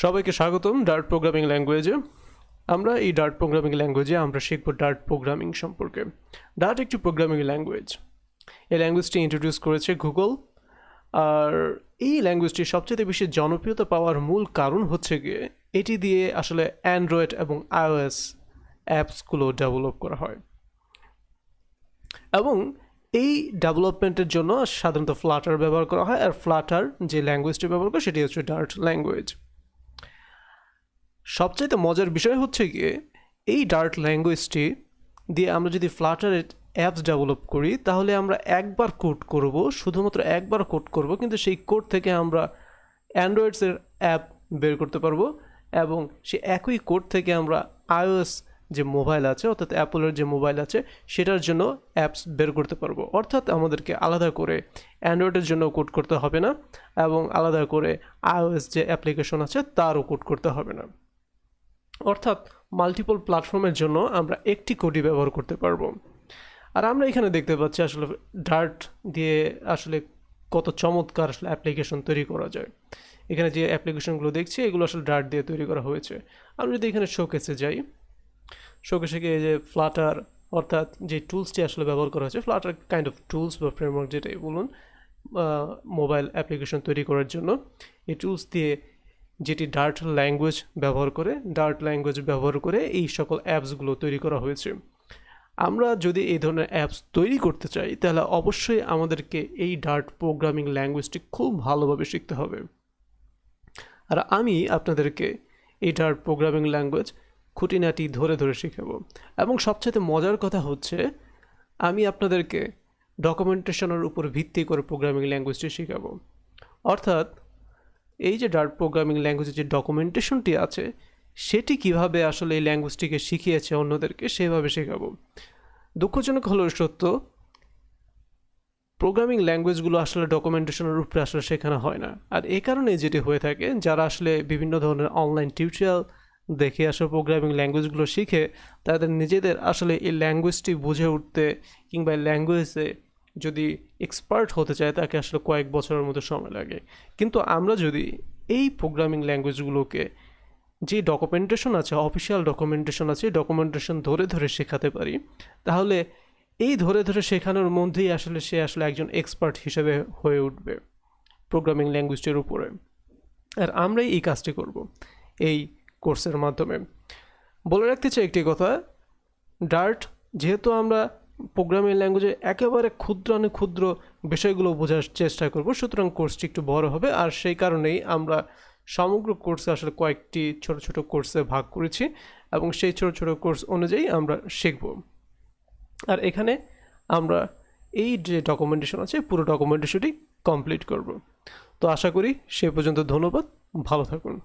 সবাইকে স্বাগতম dirt programming ল্যাঙ্গুয়েজে। আমরা এই ডার্ট প্রোগ্রামিং ল্যাঙ্গুয়েজে আমরা শিখব ডার্ট প্রোগ্রামিং সম্পর্কে। ডার্ট একটি প্রোগ্রামিং ল্যাঙ্গুয়েজ। এই ল্যাঙ্গুয়েজটি ইন্ট্রোডিউস করেছে গুগল। আর এই ল্যাঙ্গুয়েজটি সবচেয়ে বেশি জনপ্রিয়তা পাওয়ার মূল কারণ হচ্ছে গিয়ে এটি দিয়ে আসলে অ্যান্ড্রয়েড এবং আইওএস অ্যাপসগুলো ডেভেলপ করা হয়, এবং এই ডেভেলপমেন্টের জন্য সাধারণত ফ্লাটার ব্যবহার করা হয়। আর ফ্লাটার যে ল্যাঙ্গুয়েজটি ব্যবহার করে সেটি হচ্ছে ডার্ট ল্যাঙ্গুয়েজ। সবচাইতে মজার বিষয় হচ্ছে গিয়ে এই ডার্ট ল্যাঙ্গুয়েজটি দিয়ে আমরা যদি ফ্লাটারের অ্যাপস ডেভেলপ করি তাহলে আমরা একবার কোড করব, শুধুমাত্র একবার কোড করব, কিন্তু সেই কোড থেকে আমরা অ্যান্ড্রয়েডসের অ্যাপ বের করতে পারবো, এবং সেই একই কোড থেকে আমরা আইওএস যে মোবাইল আছে, অর্থাৎ অ্যাপলের যে মোবাইল আছে সেটার জন্য অ্যাপস বের করতে পারবো। অর্থাৎ আমাদেরকে আলাদা করে অ্যান্ড্রয়েডের জন্য কোড করতে হবে না, এবং আলাদা করে আইওএস যে অ্যাপ্লিকেশন আছে তারও কোড করতে হবে না। অর্থাৎ মাল্টিপল প্ল্যাটফর্মের জন্য আমরা একটি কোডই ব্যবহার করতে পারবো। আর আমরা এখানে দেখতে পাচ্ছি আসলে ডার্ট দিয়ে আসলে কত চমৎকার আসলে অ্যাপ্লিকেশন তৈরি করা যায়। এখানে যে অ্যাপ্লিকেশনগুলো দেখছি এগুলো আসলে ডার্ট দিয়ে তৈরি করা হয়েছে। আমরা যদি এখানে শোকেসে যাই, শোকেসে গিয়ে যে ফ্লাটার অর্থাৎ যে টুলসটি আসলে ব্যবহার করা হয়েছে, ফ্লাটার কাইন্ড অফ টুলস বা ফ্রেমওয়ার্ক যেটাই বলুন, মোবাইল অ্যাপ্লিকেশন তৈরি করার জন্য এই টুলস দিয়ে যেটি ডার্ট ল্যাঙ্গুয়েজ ব্যবহার করে এই সকল অ্যাপসগুলো তৈরি করা হয়েছে। আমরা যদি এই ধরনের অ্যাপস তৈরি করতে চাই তাহলে অবশ্যই আমাদেরকে এই ডার্ট প্রোগ্রামিং ল্যাঙ্গুয়েজটি খুব ভালোভাবে শিখতে হবে। আর আমি আপনাদেরকে এই ডার্ট প্রোগ্রামিং ল্যাঙ্গুয়েজ খুঁটিনাটি ধরে ধরে শেখাবো। এবং সবচেয়ে মজার কথা হচ্ছে আমি আপনাদেরকে ডকুমেন্টেশনের উপর ভিত্তি করে প্রোগ্রামিং ল্যাঙ্গুয়েজটি শেখাবো। অর্থাৎ এই যে ডার্ট প্রোগ্রামিং ল্যাঙ্গুয়েজের যে ডকুমেন্টেশনটি আছে সেটি কিভাবে আসলে এই ল্যাঙ্গুয়েজটিকে শিখিয়েছে অন্যদেরকে সেভাবে শেখাবো। দুঃখজনক হলেও সত্য, প্রোগ্রামিং ল্যাঙ্গুয়েজগুলো আসলে ডকুমেন্টেশনের উপরে আসলে শেখানো হয় না। আর এই কারণে যেটি হয়ে থাকে, যারা আসলে বিভিন্ন ধরনের অনলাইন টিউটোরিয়াল দেখে আসলে প্রোগ্রামিং ল্যাঙ্গুয়েজগুলো শিখে তাদের নিজেদের আসলে এই ল্যাঙ্গুয়েজটি বুঝে উঠতে কিংবা ল্যাঙ্গুয়েজে যদি এক্সপার্ট হতে চায় তাকে আসলে কয়েক বছরের মতো সময় লাগে। কিন্তু আমরা যদি এই প্রোগ্রামিং ল্যাঙ্গুয়েজগুলোকে যে ডকুমেন্টেশন আছে, অফিসিয়াল ডকুমেন্টেশন আছে, ডকুমেন্টেশন ধরে ধরে শেখাতে পারি, তাহলে এই ধরে ধরে শেখানোর মধ্যেই আসলে সে আসলে একজন এক্সপার্ট হিসেবে হয়ে উঠবে প্রোগ্রামিং ল্যাঙ্গুয়েজটির উপরে। আর আমরাই এই কাজটি করব এই কোর্সের মাধ্যমে। বলে রাখতে চাই একটি কথা, ডার্ট যেহেতু আমরা প্রোগ্রামিং ল্যাঙ্গুয়েজে একেবারে ক্ষুদ্র বিষয়গুলো বোঝার চেষ্টা করব, সুতরাং কোর্সটি একটু বড় হবে। আর সেই কারণেই আমরা সমগ্র কোর্সে আসলে কয়েকটি ছোট ছোট কোর্সে ভাগ করেছি, এবং সেই ছোট ছোট কোর্স অনুযায়ী আমরা শিখব। আর এখানে আমরা এই যে ডকুমেন্টেশন আছে পুরো ডকুমেন্টেশনটি কমপ্লিট করব। তো আশা করি সে পর্যন্ত ধন্যবাদ, ভালো থাকুন।